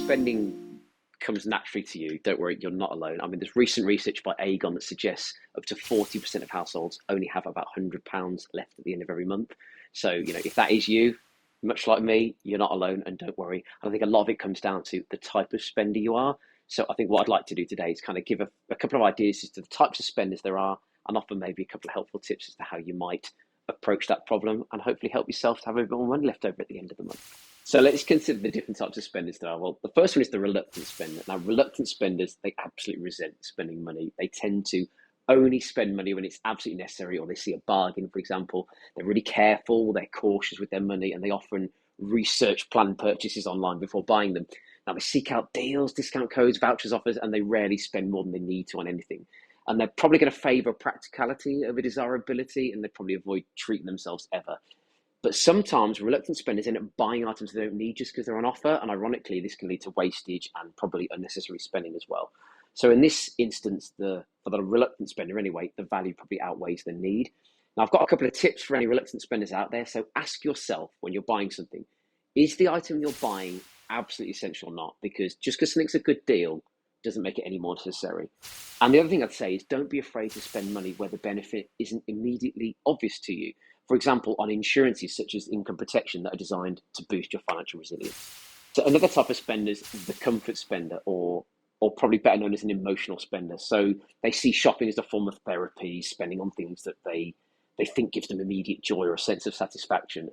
spending comes naturally to you, don't worry, you're not alone. I mean, there's recent research by Aegon that suggests up to 40% of households only have about £100 left at the end of every month. So, if that is you, much like me, you're not alone, and don't worry. I think a lot of it comes down to the type of spender you are. So I think what I'd like to do today is kind of give a couple of ideas as to the types of spenders there are, and offer maybe a couple of helpful tips as to how you might approach that problem and hopefully help yourself to have a bit more money left over at the end of the month. So let's consider the different types of spenders there are. Well, the first one is the reluctant spender. Now, reluctant spenders, they absolutely resent spending money. They tend to only spend money when it's absolutely necessary, or they see a bargain, for example. They're really careful, they're cautious with their money, and they often research planned purchases online before buying them. Now, they seek out deals, discount codes, vouchers, offers, and they rarely spend more than they need to on anything. And they're probably going to favour practicality over desirability, and they probably avoid treating themselves ever. But sometimes reluctant spenders end up buying items they don't need just because they're on offer. And ironically, this can lead to wastage and probably unnecessary spending as well. So in this instance, for the reluctant spender anyway, the value probably outweighs the need. Now, I've got a couple of tips for any reluctant spenders out there. So ask yourself when you're buying something, is the item you're buying absolutely essential or not? Because just because something's a good deal doesn't make it any more necessary. And the other thing I'd say is don't be afraid to spend money where the benefit isn't immediately obvious to you. For example, on insurances such as income protection that are designed to boost your financial resilience. So another type of spender is the comfort spender, or probably better known as an emotional spender. So they see shopping as a form of therapy, spending on things that they think gives them immediate joy or a sense of satisfaction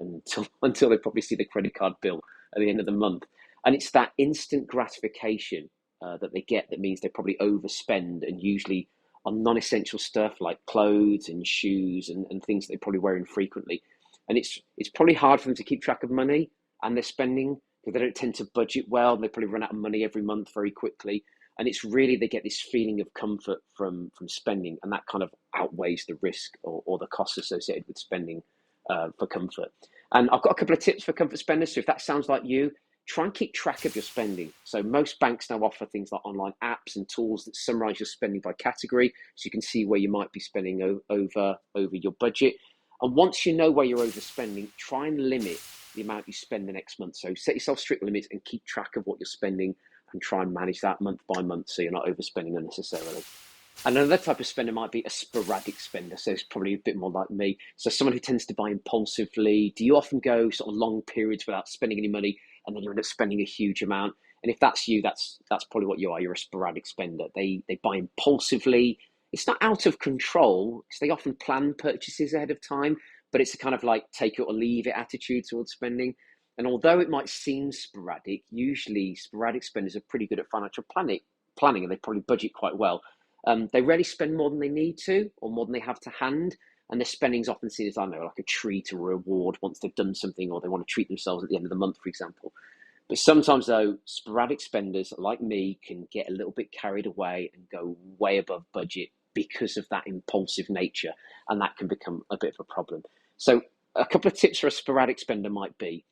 until they probably see the credit card bill at the end of the month. And it's that instant gratification that they get that means they probably overspend, and usually on non-essential stuff like clothes and shoes and things that they probably wear infrequently. And it's probably hard for them to keep track of money and their spending because they don't tend to budget well, and they probably run out of money every month very quickly. And it's really, they get this feeling of comfort from spending, and that kind of outweighs the risk or the costs associated with spending for comfort. And I've got a couple of tips for comfort spenders. So if that sounds like you, try and keep track of your spending. So most banks now offer things like online apps and tools that summarize your spending by category, so you can see where you might be spending over your budget. And once you know where you're overspending, try and limit the amount you spend the next month. So set yourself strict limits and keep track of what you're spending, and try and manage that month by month so you're not overspending unnecessarily. And another type of spender might be a sporadic spender. So it's probably a bit more like me. So someone who tends to buy impulsively. Do you often go sort of long periods without spending any money, and then you end up spending a huge amount? And if that's you, that's probably what you are. You're a sporadic spender. They buy impulsively. It's not out of control, because they often plan purchases ahead of time, but it's a kind of like take it or leave it attitude towards spending. And although it might seem sporadic, usually sporadic spenders are pretty good at financial planning, and they probably budget quite well. They rarely spend more than they need to, or more than they have to hand. And their spending is often seen as, I don't know, like a treat or a reward once they've done something, or they want to treat themselves at the end of the month, for example. But sometimes, though, sporadic spenders like me can get a little bit carried away and go way above budget because of that impulsive nature. And that can become a bit of a problem. So a couple of tips for a sporadic spender might be,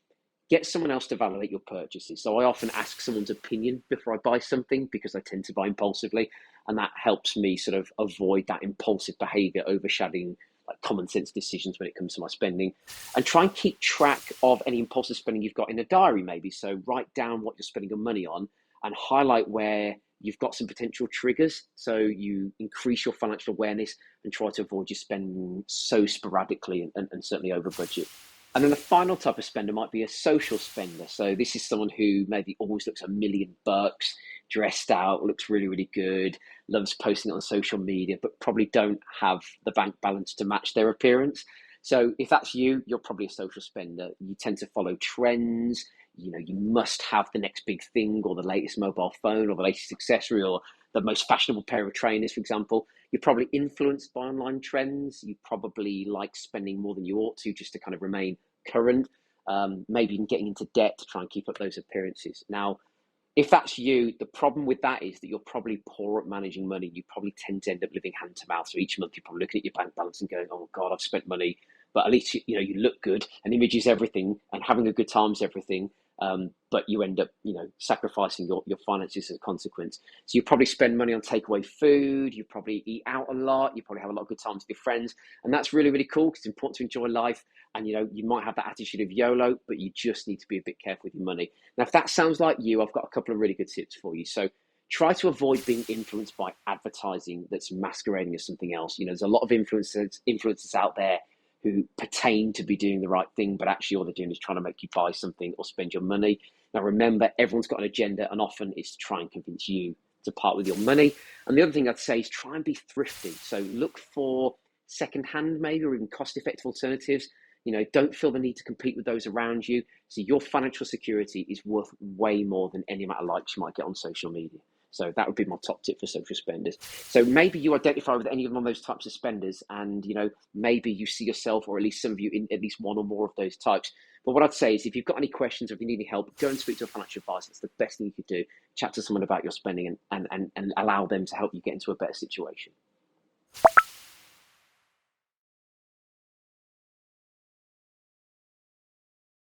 get someone else to validate your purchases. So I often ask someone's opinion before I buy something, because I tend to buy impulsively. And that helps me sort of avoid that impulsive behavior overshadowing like common sense decisions when it comes to my spending. And try and keep track of any impulsive spending you've got in a diary, maybe. So write down what you're spending your money on and highlight where you've got some potential triggers. So you increase your financial awareness and try to avoid your spending so sporadically and certainly over budget. And then the final type of spender might be a social spender. So this is someone who maybe always looks $1,000,000, dressed out, looks really, really good, loves posting it on social media, but probably don't have the bank balance to match their appearance. So if that's you, you're probably a social spender. You tend to follow trends. You must have the next big thing, or the latest mobile phone, or the latest accessory, or the most fashionable pair of trainers, for example. You're probably influenced by online trends. You probably like spending more than you ought to just to kind of remain current. Maybe even getting into debt to try and keep up those appearances. Now, if that's you, the problem with that is that you're probably poor at managing money. You probably tend to end up living hand to mouth. So each month you're probably looking at your bank balance and going, oh God, I've spent money. But at least you look good, and image is everything, and having a good time is everything. but you end up, sacrificing your finances as a consequence. So you probably spend money on takeaway food, you probably eat out a lot, you probably have a lot of good times with your friends, and that's really, really cool because it's important to enjoy life. And you might have that attitude of YOLO, but you just need to be a bit careful with your money. Now, if that sounds like you, I've got a couple of really good tips for you. So try to avoid being influenced by advertising that's masquerading as something else. There's a lot of influencers out there who pertain to be doing the right thing, but actually all they're doing is trying to make you buy something or spend your money. Now, remember, everyone's got an agenda, and often it's to try and convince you to part with your money. And the other thing I'd say is try and be thrifty. So look for secondhand, maybe, or even cost-effective alternatives. Don't feel the need to compete with those around you. So your financial security is worth way more than any amount of likes you might get on social media. So that would be my top tip for social spenders. So maybe you identify with any of those types of spenders, and maybe you see yourself, or at least some of you, in at least one or more of those types. But what I'd say is, if you've got any questions or if you need any help, go and speak to a financial advisor. It's the best thing you could do. Chat to someone about your spending and allow them to help you get into a better situation.